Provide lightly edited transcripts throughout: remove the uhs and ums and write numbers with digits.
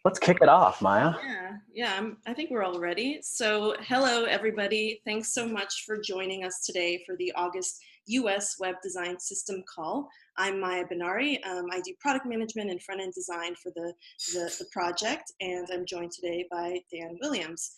Let's kick it off, Maya. I think we're all ready. So hello, everybody. Thanks so much for joining us today for the August US Web Design System call. I'm Maya Benari. I do product management and front-end design for the project, and I'm joined today by Dan Williams.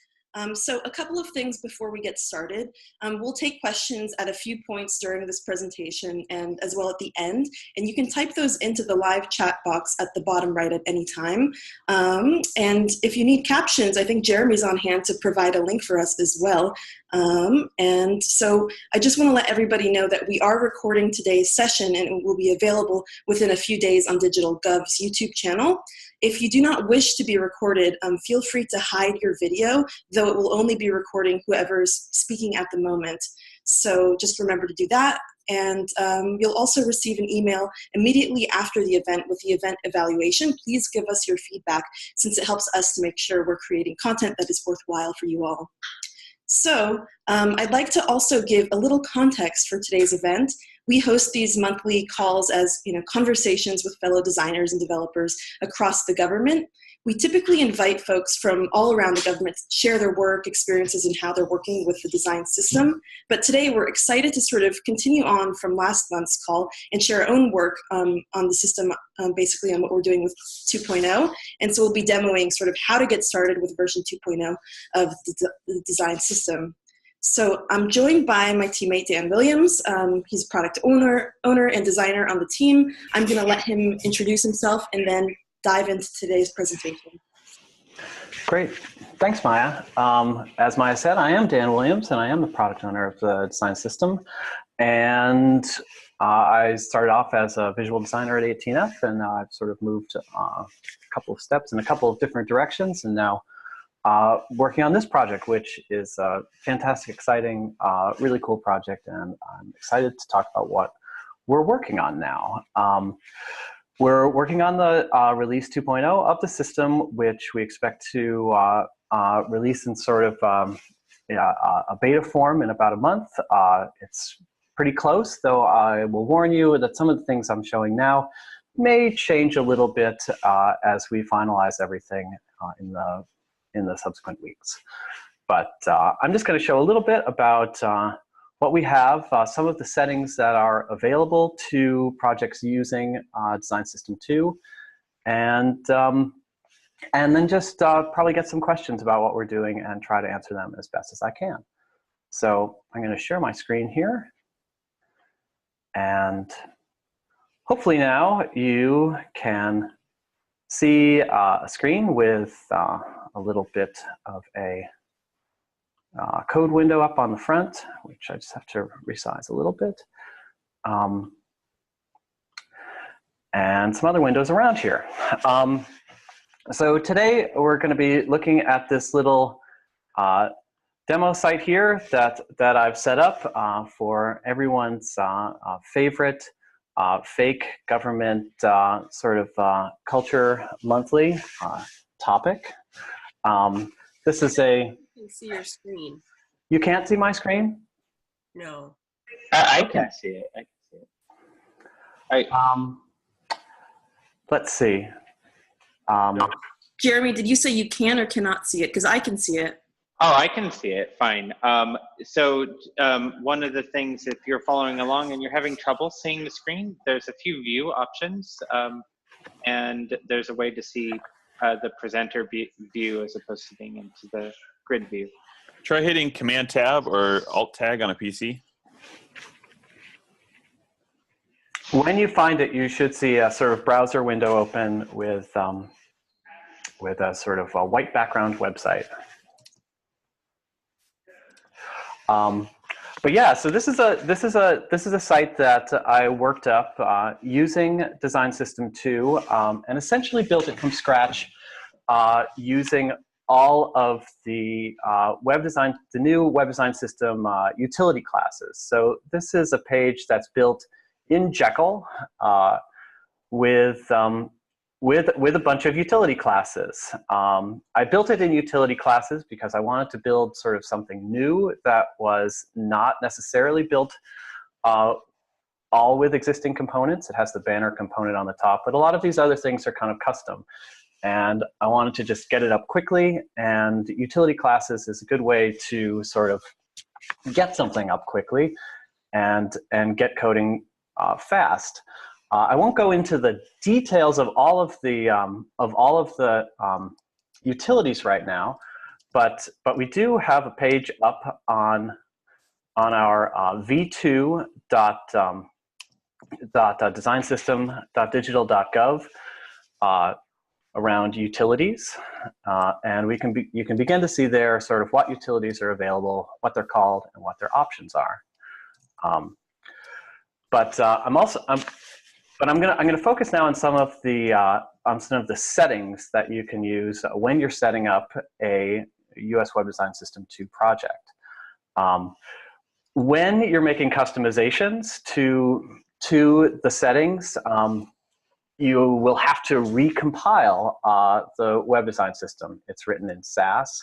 So a couple of things before we get started. We'll take questions at a few points during this presentation and as well at the end, and you can type those into the live chat box at the bottom right at any time. And if you need captions, I think Jeremy's on hand to provide a link for us as well. And so I just want to let everybody know that we are recording today's session and it will be available within a few days on DigitalGov's YouTube channel. If you do not wish to be recorded, feel free to hide your video, though it will only be recording whoever's speaking at the moment. So just remember to do that. And you'll also receive an email immediately after the event with the event evaluation. Please give us your feedback since it helps us to make sure we're creating content that is worthwhile for you all. So I'd like to also give a little context for today's event. We host these monthly calls as conversations with fellow designers and developers across the government. We typically invite folks from all around the government to share their work, experiences, and how they're working with the design system. But today we're excited to sort of continue on from last month's call and share our own work on the system, basically on what we're doing with 2.0. And so we'll be demoing sort of how to get started with version 2.0 of the design system. So I'm joined by my teammate, Dan Williams. He's product owner and designer on the team. I'm going to let him introduce himself and then dive into today's presentation. Great. Thanks, Maya. As Maya said, I am Dan Williams, and I am the product owner of the design system. And I started off as a visual designer at 18F, and now I've sort of moved a couple of steps in a couple of different directions, and now working on this project, which is a fantastic, exciting, really cool project, and I'm excited to talk about what we're working on now. We're working on the release 2.0 of the system, which we expect to release in sort of a beta form in about a month. It's pretty close, though I will warn you that some of the things I'm showing now may change a little bit as we finalize everything in the subsequent weeks. But I'm just going to show a little bit about what we have, some of the settings that are available to projects using Design System 2, and then just probably get some questions about what we're doing and try to answer them as best as I can. So I'm going to share my screen here, and hopefully now you can see a screen with a little bit of a code window up on the front, which I just have to resize a little bit. And some other windows around here. So today we're going to be looking at this little demo site here that I've set up for everyone's favorite fake government sort of culture monthly topic. This is a... You can see your screen. You can't see my screen? No. I can see it. I can see it. Let's see. Jeremy, did you say you can or cannot see it? Because I can see it. Oh, I can see it. Fine. So one of the things, if you're following along and you're having trouble seeing the screen, there's a few view options, and there's a way to see the presenter view as opposed to being into the grid view. Try hitting Command Tab or Alt Tag on a PC. When you find it, you should see a sort of browser window open with a sort of a white background website. But yeah, so this is a site that I worked up using Design System 2 and essentially built it from scratch using all of the the new web design system utility classes. So this is a page that's built in Jekyll with a bunch of utility classes. I built it in utility classes because I wanted to build sort of something new that was not necessarily built all with existing components. It has the banner component on the top, but a lot of these other things are kind of custom. and I wanted to just get it up quickly, and utility classes is a good way to sort of get something up quickly and get coding fast. I won't go into the details of all of the utilities right now, but we do have a page up on our v2.designsystem.digital.gov around utilities, and you can begin to see there sort of what utilities are available, what they're called, and what their options are. But I'm going to focus now on some of the settings that you can use when you're setting up a US Web Design System 2 project. When you're making customizations to the settings, you will have to recompile the web design system. It's written in Sass.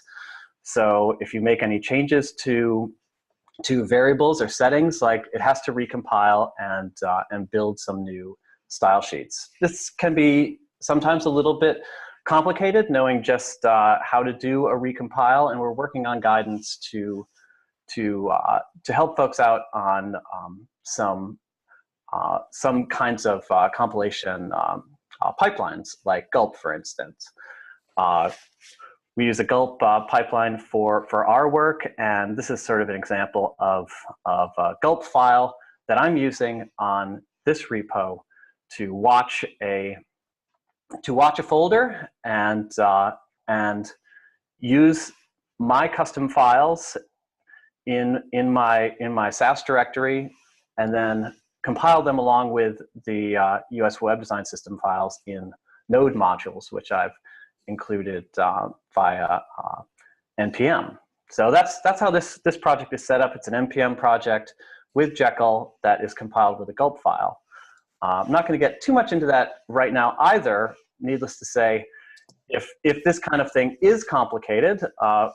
So if you make any changes to variables or settings, like it has to recompile and build some new style sheets. This can be sometimes a little bit complicated, knowing just how to do a recompile, and we're working on guidance to help folks out on some kinds of compilation pipelines, like Gulp, for instance. We use a Gulp pipeline for our work, and this is sort of an example of a Gulp file that I'm using on this repo to watch a folder and use my custom files in my Sass directory, and then compile them along with the US Web Design System files in node modules, which I've included via npm. So that's how this project is set up. It's an npm project with Jekyll that is compiled with a Gulp file. I'm not going to get too much into that right now either. Needless to say, if this kind of thing is complicated,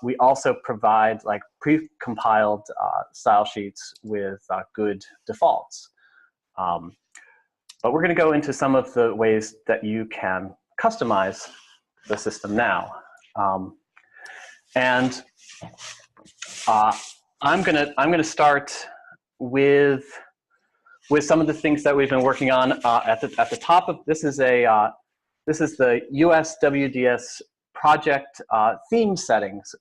we also provide like pre-compiled style sheets with good defaults. But we're going to go into some of the ways that you can customize the system now. And I'm gonna start with some of the things that we've been working on at the top of this is the USWDS project theme settings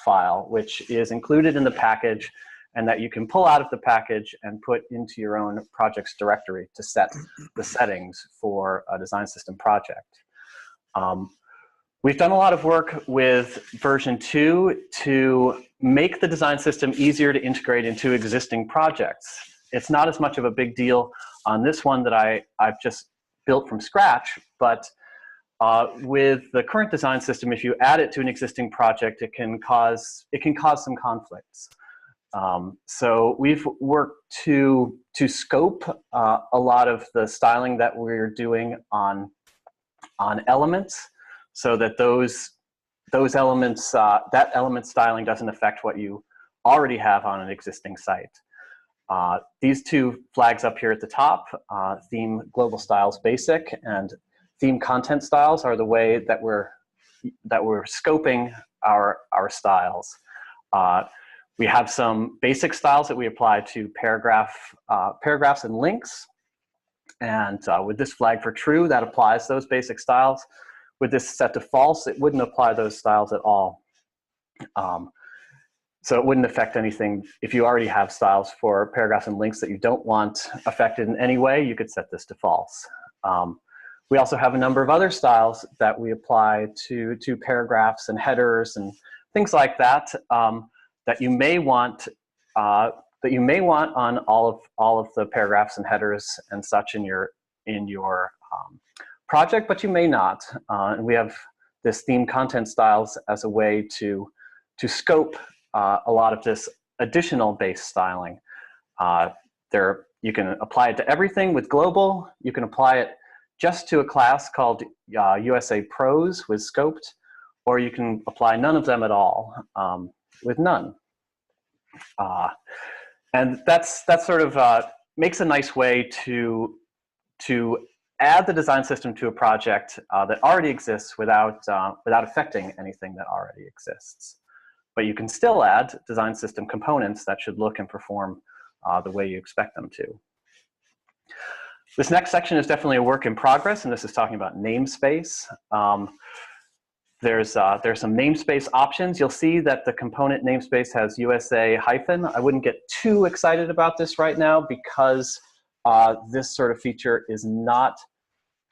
file, which is included in the package, and that you can pull out of the package and put into your own projects directory to set the settings for a design system project. We've done a lot of work with version 2 to make the design system easier to integrate into existing projects. It's not as much of a big deal on this one that I've just built from scratch, but with the current design system, if you add it to an existing project, it can cause some conflicts. So we've worked to scope a lot of the styling that we're doing on elements, so that those elements, that element styling doesn't affect what you already have on an existing site. These two flags up here at the top, theme global styles basic and theme content styles, are the way that we're scoping our styles. We have some basic styles that we apply to paragraphs and links. And with this flag for true, that applies those basic styles. With this set to false, it wouldn't apply those styles at all. So it wouldn't affect anything. If you already have styles for paragraphs and links that you don't want affected in any way, you could set this to false. We also have a number of other styles that we apply to paragraphs and headers and things like that, that you may want on all of the paragraphs and headers and such in your project, but you may not. And we have this theme content styles as a way to scope a lot of this additional base styling. You can apply it to everything with global. You can apply it just to a class called USA Pros with scoped, or you can apply none of them at all with none. And that's sort of makes a nice way to add the design system to a project that already exists without affecting anything that already exists. But you can still add design system components that should look and perform the way you expect them to. This next section is definitely a work in progress, and this is talking about namespace. There's some namespace options. You'll see that the component namespace has USA hyphen. I wouldn't get too excited about this right now because this sort of feature is not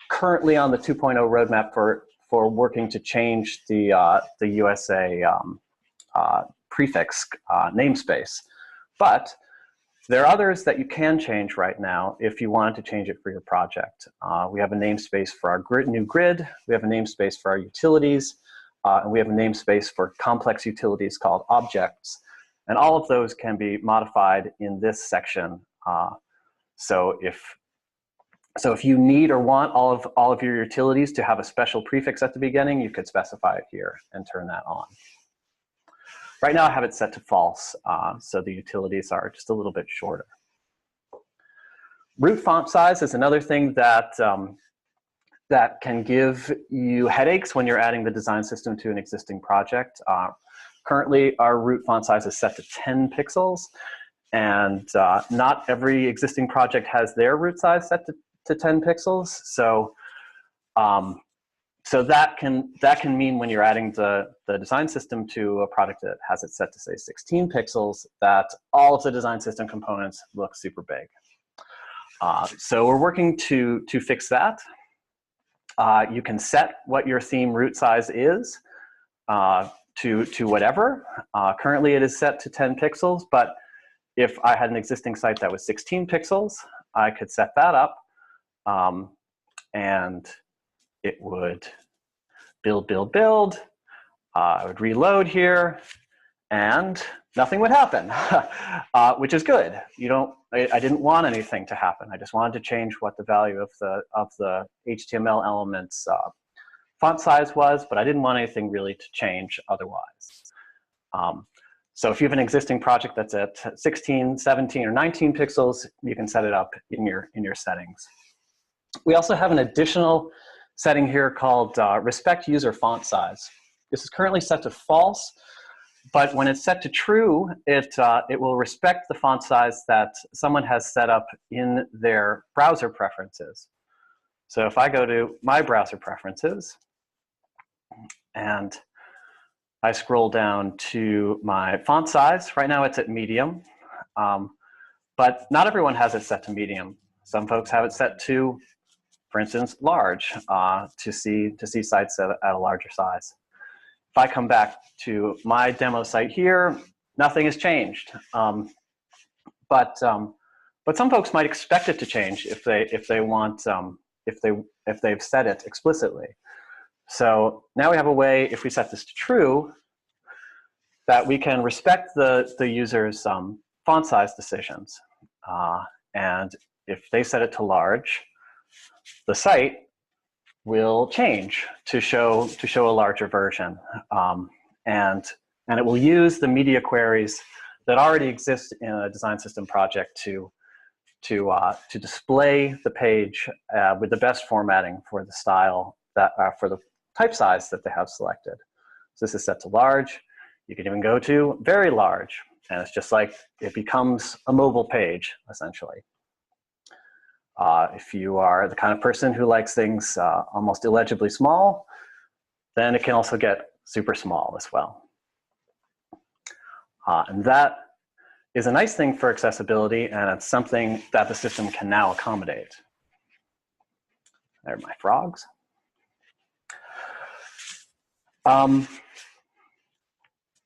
currently on the 2.0 roadmap for working to change the USA prefix new but there are others that you can change right now if you wanted to change it for your project. We have a namespace for our new grid, we have a namespace for our utilities, and we have a namespace for complex utilities called objects. And all of those can be modified in this section. So if you need or want all of your utilities to have a special prefix at the beginning, you could specify it here and turn that on. Right now I have it set to false, so the utilities are just a little bit shorter. Root font size is another thing that, that can give you headaches when you're adding the design system to an existing project. Currently, our root font size is set to 10 pixels, and not every existing project has their root size set to 10 pixels. So, so that can mean when you're adding the design system to a product that has it set to say 16 pixels, that all of the design system components look super big. So we're working to fix that. You can set what your theme root size is to whatever. Currently it is set to 10 pixels, but if I had an existing site that was 16 pixels, I could set that up, and it would build. I would reload here, and nothing would happen, which is good. I didn't want anything to happen. I just wanted to change what the value of the HTML elements font size was, but I didn't want anything really to change otherwise. So if you have an existing project that's at 16, 17, or 19 pixels, you can set it up in your settings. We also have an additional setting here called respect user font size. This is currently set to false, but when it's set to true, it will respect the font size that someone has set up in their browser preferences. So if I go to my browser preferences and I scroll down to my font size, right now it's at medium, but not everyone has it set to medium. Some folks have it set to, for instance, large, to see sites at a larger size. If I come back to my demo site here, nothing has changed. But some folks might expect it to change if they've set it explicitly. So now we have a way, if we set this to true, that we can respect the user's font size decisions. And if they set it to large, the site will change to show a larger version, and it will use the media queries that already exist in a design system project to display the page with the best formatting for the style that for the type size that they have selected. So this is set to large. You can even go to very large, and it's just like it becomes a mobile page essentially. If you are the kind of person who likes things almost illegibly small, then it can also get super small as well. And that is a nice thing for accessibility, and it's something that the system can now accommodate. There are my frogs.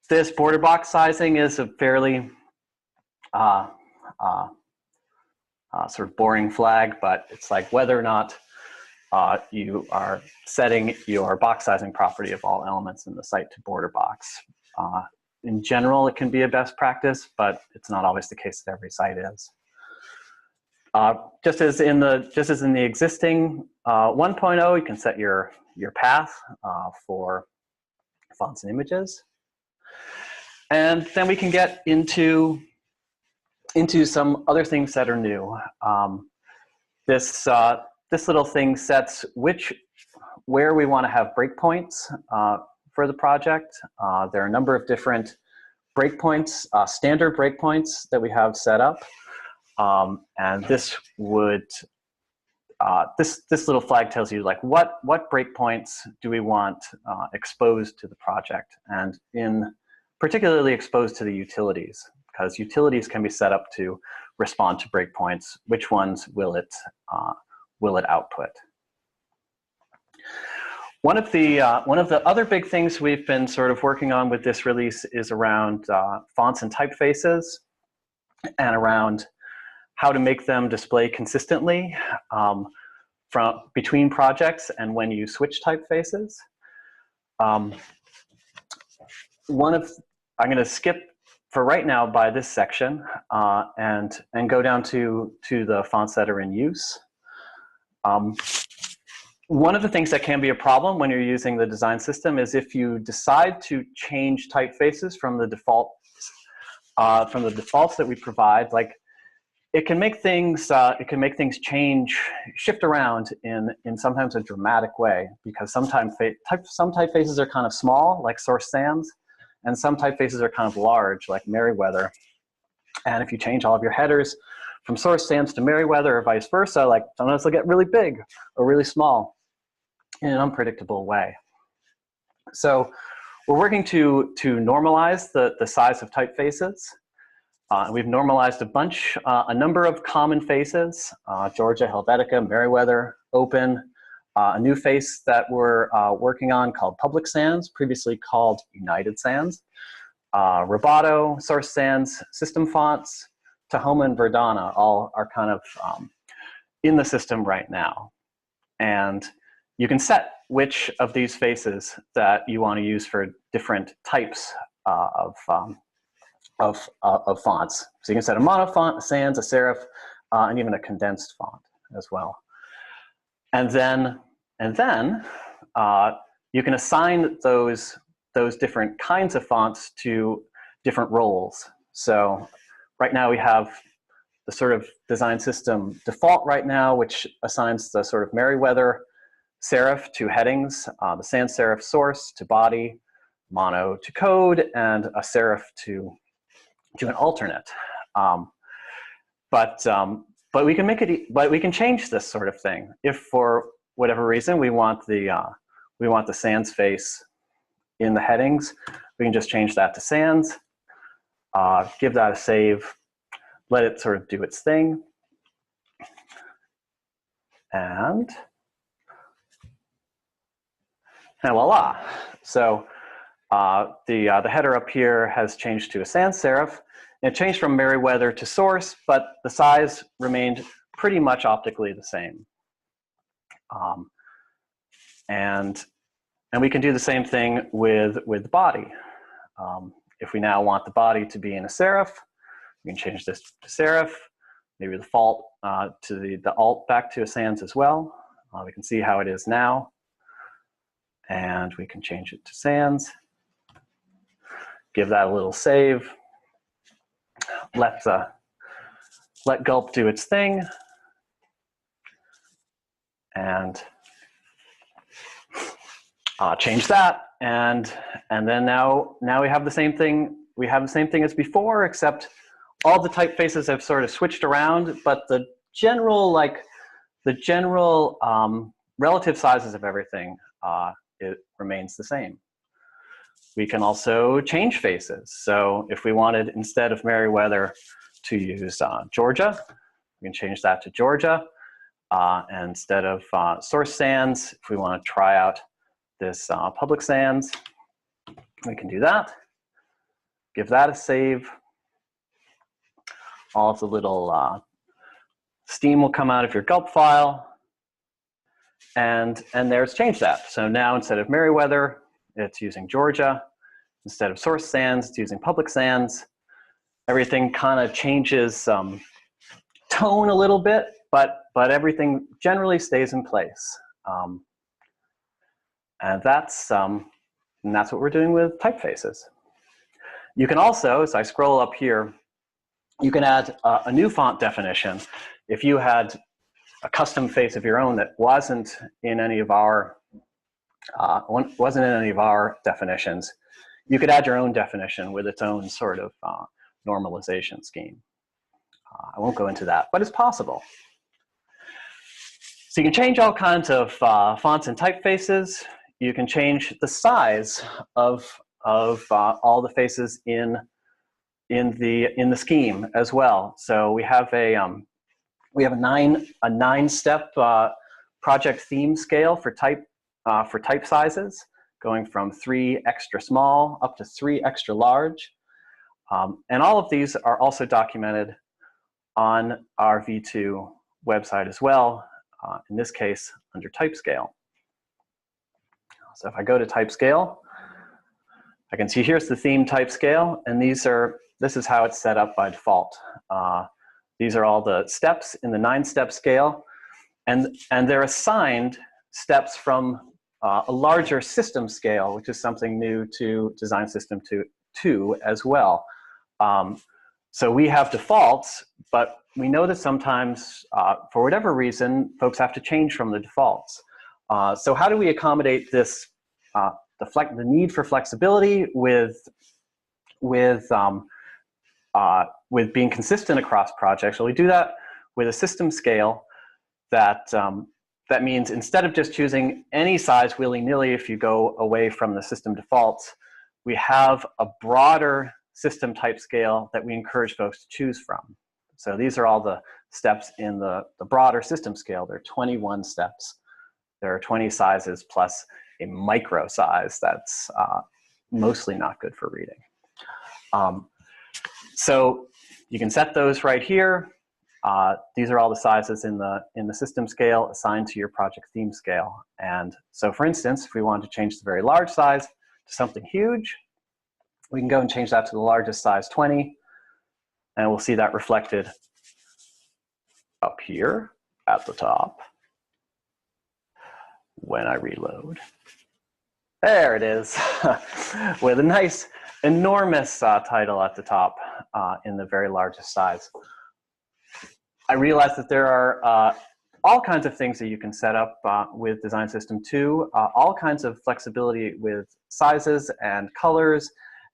This border box sizing is a fairly sort of boring flag, but it's like whether or not you are setting your box sizing property of all elements in the site to border box. In general, it can be a best practice, but it's not always the case that every site is. Just as in the existing 1.0, you can set your path for fonts and images, and then we can get into some other things that are new. This this little thing sets where we want to have breakpoints for the project. There are a number of different breakpoints, standard breakpoints that we have set up. And this would, this little flag tells you like what breakpoints do we want exposed to the project, and particularly exposed to the utilities, because utilities can be set up to respond to breakpoints. Which ones will it output? One of the other big things we've been sort of working on with this release is around fonts and typefaces, and around how to make them display consistently between projects and when you switch typefaces. I'm going to skip for right now by this section and go down to the fonts that are in use. One of the things that can be a problem when you're using the design system is if you decide to change typefaces from the defaults that we provide. Like, it can make things shift around in sometimes a dramatic way, because some typefaces are kind of small, like Source Sans, and some typefaces are kind of large, like Merriweather. And if you change all of your headers from Source Sans to Merriweather or vice versa, like sometimes they'll get really big or really small in an unpredictable way. So we're working to normalize the size of typefaces. We've normalized a number of common faces: Georgia, Helvetica, Merriweather, Open, a new face that we're working on called Public Sans, previously called United Sans, Roboto, Source Sans, System Fonts, Tahoma, and Verdana all are kind of in the system right now. And you can set which of these faces that you want to use for different types of fonts. So you can set a mono font, a sans, a serif, and even a condensed font as well. And then you can assign those different kinds of fonts to different roles. So right now we have the sort of design system default right now, which assigns the sort of Merriweather serif to headings, the sans serif source to body, mono to code, and a serif to an alternate. But we can we can change this sort of thing. If for whatever reason we want the sans face in the headings, we can just change that to sans, give that a save, let it sort of do its thing, and voila. So the header up here has changed to a sans serif. It changed from Merriweather to Source, but the size remained pretty much optically the same. And we can do the same thing with the body. If we now want the body to be in a serif, we can change this to serif, maybe the default to the alt back to a sans as well. We can see how it is now. And we can change it to sans. Give that a little save. Let gulp do its thing. And change that. And then now we have the same thing. We have the same thing as before, except all the typefaces have sort of switched around, but the general relative sizes of everything it remains the same. We can also change faces. So if we wanted, instead of Merriweather, to use Georgia, we can change that to Georgia. And instead of Source Sans, if we want to try out this Public Sans, we can do that. Give that a save. All of the little steam will come out of your gulp file. And there's change that. So now instead of Merriweather, it's using Georgia. Instead of Source Sans, it's using Public Sans. Everything kind of changes tone a little bit, but everything generally stays in place. And that's what we're doing with typefaces. You can also, as I scroll up here, you can add a new font definition. If you had custom face of your own that wasn't in any of our definitions, you could add your own definition with its own sort of normalization scheme. I won't go into that, but it's possible. So you can change all kinds of fonts and typefaces. You can change the size of all the faces in the scheme as well. So we have a 9-step project theme scale for type sizes, going from 3 extra small up to 3 extra large. And all of these are also documented on our V2 website as well, in this case, under type scale. So if I go to type scale, I can see here's the theme type scale, and this is how it's set up by default. These are all the steps in the 9-step scale, and they're assigned steps from a larger system scale, which is something new to Design System 2 as well. So we have defaults, but we know that sometimes, for whatever reason, folks have to change from the defaults. So how do we accommodate this, the need for flexibility with being consistent across projects? Well, we do that with a system scale that means instead of just choosing any size willy-nilly if you go away from the system defaults, we have a broader system type scale that we encourage folks to choose from. So these are all the steps in the broader system scale. There are 21 steps. There are 20 sizes plus a micro size that's mostly not good for reading. So you can set those right here. These are all the sizes in the system scale assigned to your project theme scale. And so for instance, if we wanted to change the very large size to something huge, we can go and change that to the largest size, 20, and we'll see that reflected up here at the top when I reload. There it is, with a nice, enormous title at the top in the very largest size. I realize that there are all kinds of things that you can set up with Design System 2, all kinds of flexibility with sizes and colors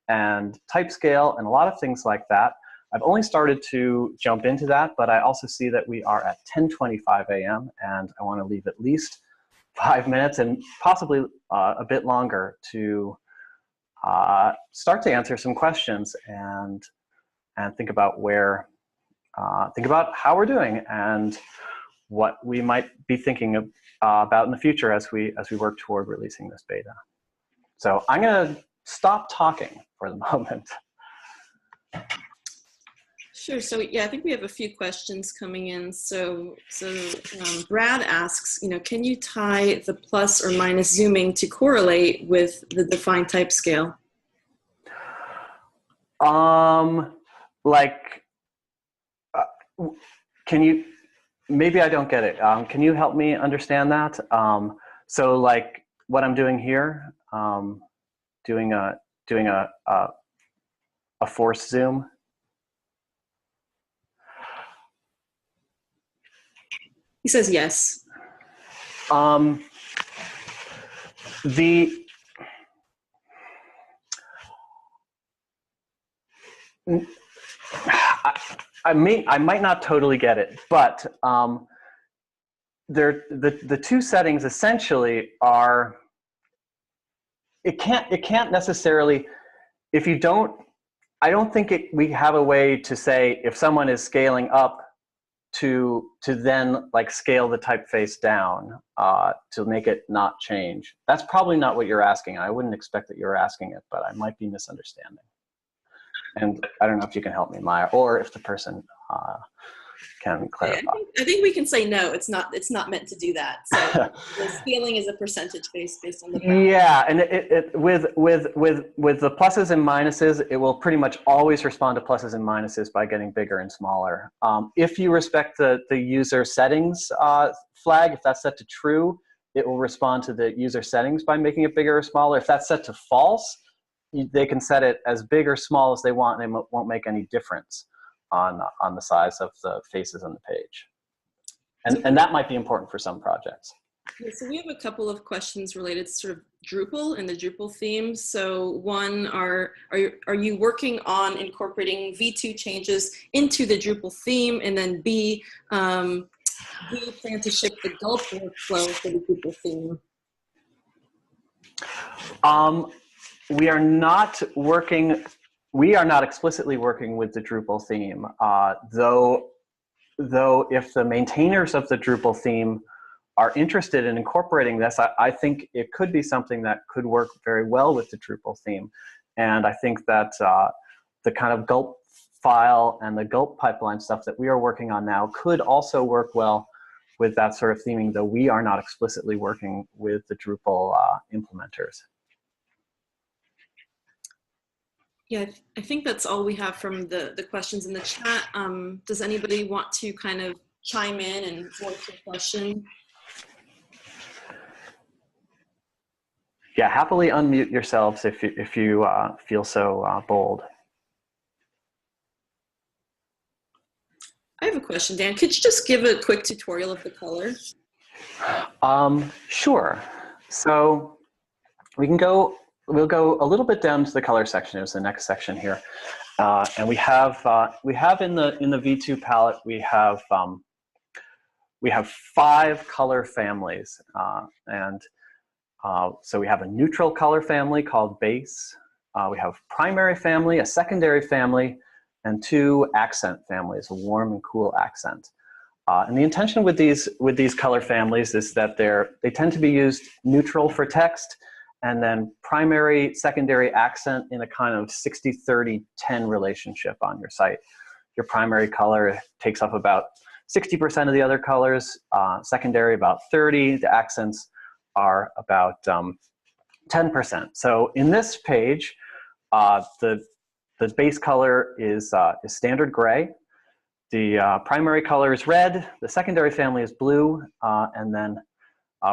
and type scale and a lot of things like that. I've only started to jump into that, but I also see that we are at 10:25 a.m. and I want to leave at least 5 minutes and possibly a bit longer to start to answer some questions and think about how we're doing and what we might be thinking about in the future as we work toward releasing this beta. So I'm going to stop talking for the moment. Sure. So yeah, I think we have a few questions coming in. So Brad asks, can you tie the plus or minus zooming to correlate with the defined type scale? Can you? Maybe I don't get it. Can you help me understand that? So like what I'm doing here, doing a force zoom. He says yes. I might not totally get it, but the two settings essentially are. It can't necessarily, if you don't. I don't think we have a way to say if someone is scaling up to then like scale the typeface down to make it not change. That's probably not what you're asking. I wouldn't expect that you're asking it, but I might be misunderstanding. And I don't know if you can help me, Maya, or if the person can clarify. I think we can say no. It's not meant to do that. So the scaling is a percentage based on the browser. Yeah, and with the pluses and minuses, it will pretty much always respond to pluses and minuses by getting bigger and smaller. If you respect the user settings flag, if that's set to true, it will respond to the user settings by making it bigger or smaller. If that's set to false, they can set it as big or small as they want, and it won't make any difference on the size of the faces on the page. And that might be important for some projects. Yeah, so we have a couple of questions related to sort of Drupal and the Drupal theme. So one, are you working on incorporating V2 changes into the Drupal theme? And then B, do you plan to ship the Gulp workflow for the Drupal theme? We are not explicitly working with the Drupal theme, though if the maintainers of the Drupal theme are interested in incorporating this, I think it could be something that could work very well with the Drupal theme. And I think that the kind of Gulp file and the Gulp pipeline stuff that we are working on now could also work well with that sort of theming, though we are not explicitly working with the Drupal implementers. Yeah, I think that's all we have from the questions in the chat. Does anybody want to kind of chime in and voice your question? Yeah, happily unmute yourselves if you feel so bold. I have a question, Dan. Could you just give a quick tutorial of the color? Sure. So we'll go a little bit down to the color section. It's the next section here, and we have in the V2 palette we have 5 color families, so we have a neutral color family called base. We have primary family, a secondary family, and 2 accent families, a warm and cool accent. And the intention with these color families is that they tend to be used neutral for text, and then primary, secondary, accent in a kind of 60-30-10 relationship on your site. Your primary color takes up about 60% of the other colors, secondary about 30%, the accents are about 10%. So in this page, the base color is standard gray. The primary color is red. The secondary family is blue, and then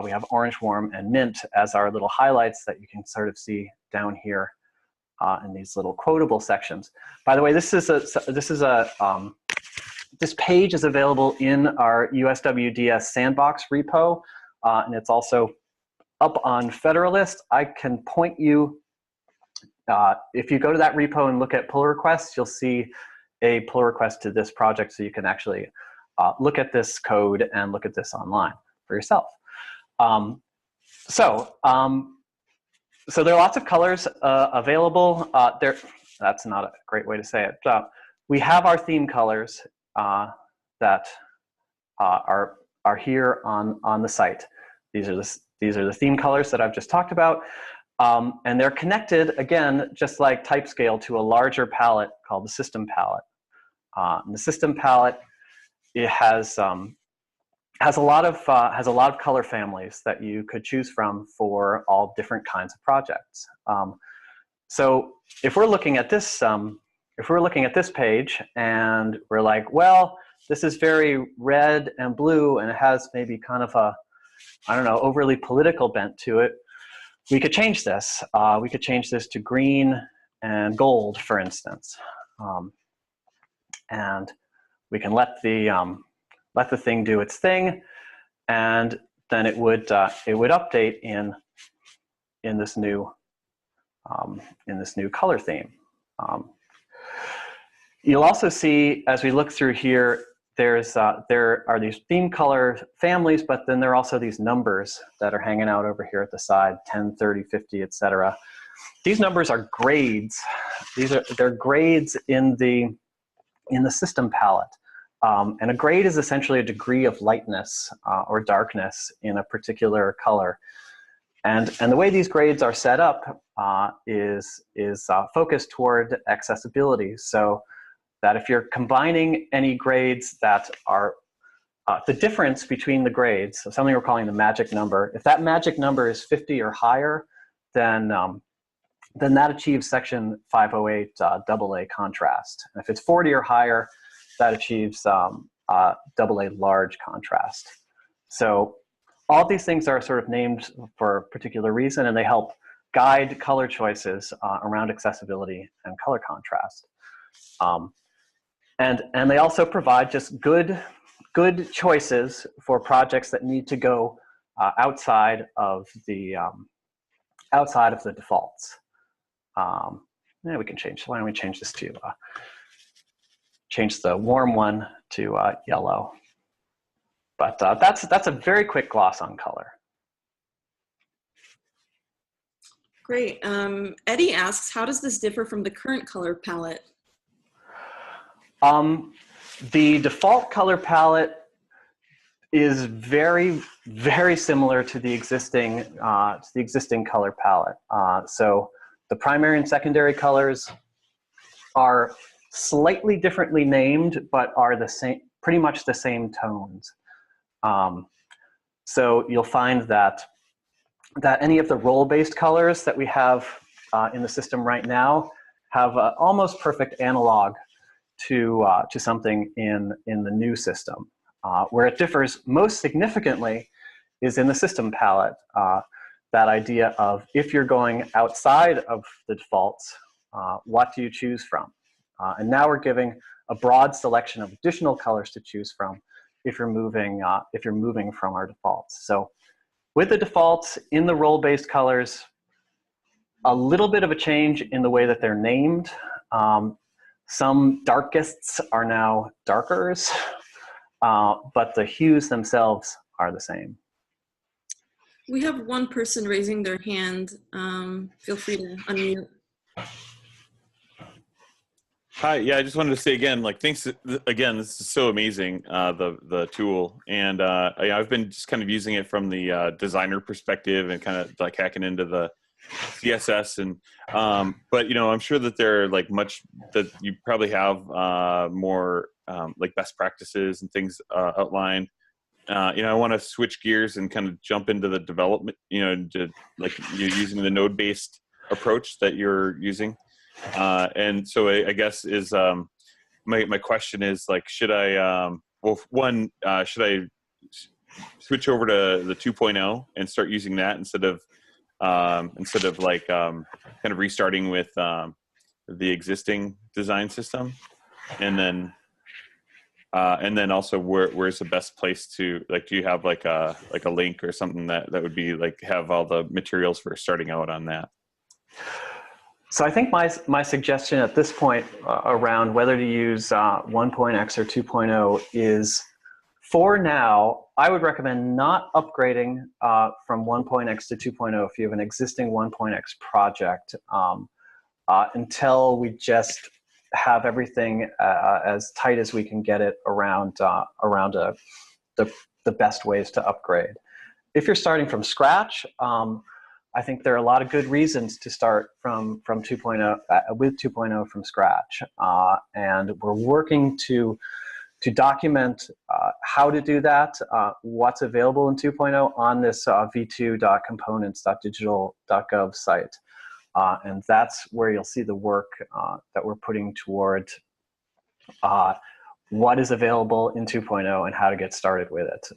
we have orange, warm, and mint as our little highlights that you can sort of see down here in these little quotable sections. By the way, this page is available in our USWDS sandbox repo, and it's also up on Federalist. I can point you, if you go to that repo and look at pull requests, you'll see a pull request to this project, so you can actually look at this code and look at this online for yourself. So there are lots of colors available. That's not a great way to say it. We have our theme colors that are here on the site. These are the theme colors that I've just talked about. And they're connected, again, just like Typescale, to a larger palette called the system palette. And the system palette, it has a lot of color families that you could choose from for all different kinds of projects. So if we're looking at this page and we're like, well, this is very red and blue, and it has maybe kind of a, I don't know, overly political bent to it, we could change this. We could change this to green and gold, for instance, and we can let the thing do its thing, and then it would update in this new color theme. You'll also see, as we look through here, there are these theme color families, but then there are also these numbers that are hanging out over here at the side, 10, 30, 50, etc. These numbers are grades. They're grades in the system palette. And a grade is essentially a degree of lightness or darkness in a particular color. And the way these grades are set up is focused toward accessibility. So that if you're combining any grades that are the difference between the grades, so something we're calling the magic number, if that magic number is 50 or higher, then that achieves section 508 AA contrast. And if it's 40 or higher, that achieves AA large contrast. So all these things are sort of named for a particular reason, and they help guide color choices around accessibility and color contrast. And they also provide just good good choices for projects that need to go outside of the defaults. Yeah, we can change. Why don't we change this to change the warm one to yellow? But that's a very quick gloss on color. Great. Eddie asks, how does this differ from the current color palette? The default color palette is very, very similar to the existing color palette. So the primary and secondary colors are slightly differently named, but are the same, pretty much the same tones. So you'll find that any of the role-based colors that we have in the system right now have almost perfect analog to something in the new system. Where it differs most significantly is in the system palette. That idea of, if you're going outside of the defaults, what do you choose from? And now we're giving a broad selection of additional colors to choose from if you're moving from our defaults. So with the defaults in the role-based colors, a little bit of a change in the way that they're named. Some darkests are now darkers, but the hues themselves are the same. We have one person raising their hand. Feel free to unmute. Hi, yeah, I just wanted to say again, like, thanks again. This is so amazing, the tool, and I've been just kind of using it from the designer perspective and kind of like hacking into the CSS, and but I'm sure that there are like that you probably have more like best practices and things outlined. I want to switch gears and kind of jump into the development. Like you're using the node-based approach that you're using. And so I guess is my question is, like, should I should I switch over to the 2.0 and start using that instead of like kind of restarting with the existing design system? And then also where's the best place to, like, do you have like a link or something that would be like have all the materials for starting out on that? So I think my suggestion at this point around whether to use 1.x or 2.0 is, for now, I would recommend not upgrading from 1.x to 2.0 if you have an existing 1.x project until we just have everything as tight as we can get it around the best ways to upgrade. If you're starting from scratch, I think there are a lot of good reasons to start from 2.0 with 2.0 from scratch, and we're working to document how to do that, what's available in 2.0 on this v2.components.digital.gov site, and that's where you'll see the work that we're putting toward what is available in 2.0 and how to get started with it.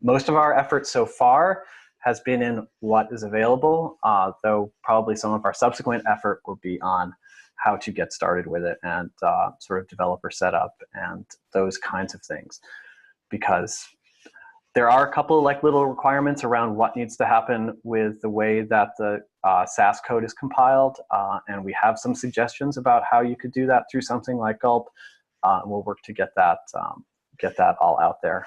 Most of our efforts so far has been in what is available, though probably some of our subsequent effort will be on how to get started with it and sort of developer setup and those kinds of things. Because there are a couple like little requirements around what needs to happen with the way that the SAS code is compiled, and we have some suggestions about how you could do that through something like Gulp. We'll work to get that all out there.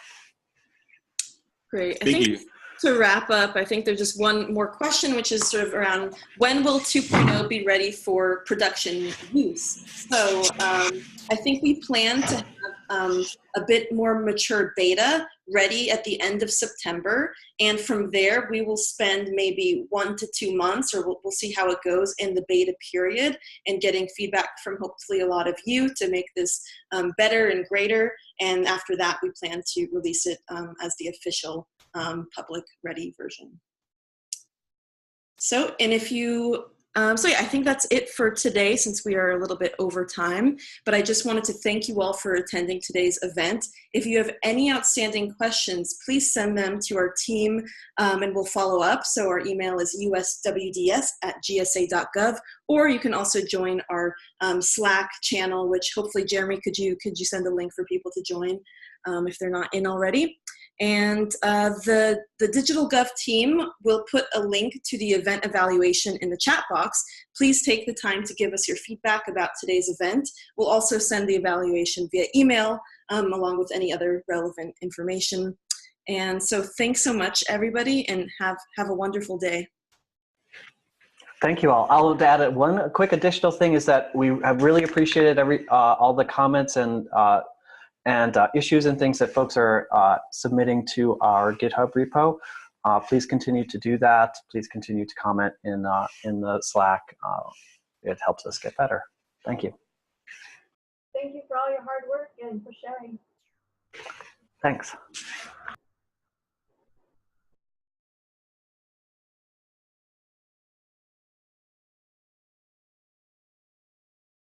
Great. Thank you. To wrap up, I think there's just one more question, which is sort of around when will 2.0 be ready for production use? So I think we plan to have a bit more mature beta ready at the end of September. And from there, we will spend maybe 1 to 2 months, or we'll see how it goes in the beta period, and getting feedback from hopefully a lot of you to make this better and greater. And after that, we plan to release it as the official public ready version. So, and if you, so yeah, I think that's it for today since we are a little bit over time, but I just wanted to thank you all for attending today's event. If you have any outstanding questions, please send them to our team and we'll follow up. So our email is USWDS@gsa.gov, or you can also join our Slack channel, which hopefully, Jeremy, could you send a link for people to join? if they're not in already. And the DigitalGov team will put a link to the event evaluation in the chat box. Please take the time to give us your feedback about today's event. We'll also send the evaluation via email along with any other relevant information. And so thanks so much, everybody, and have a wonderful day. Thank you all. I'll add one quick additional thing is that we have really appreciated all the comments and issues and things that folks are submitting to our GitHub repo. Please continue to do that. Please continue to comment in the Slack. It helps us get better. Thank you. Thank you for all your hard work and for sharing. Thanks.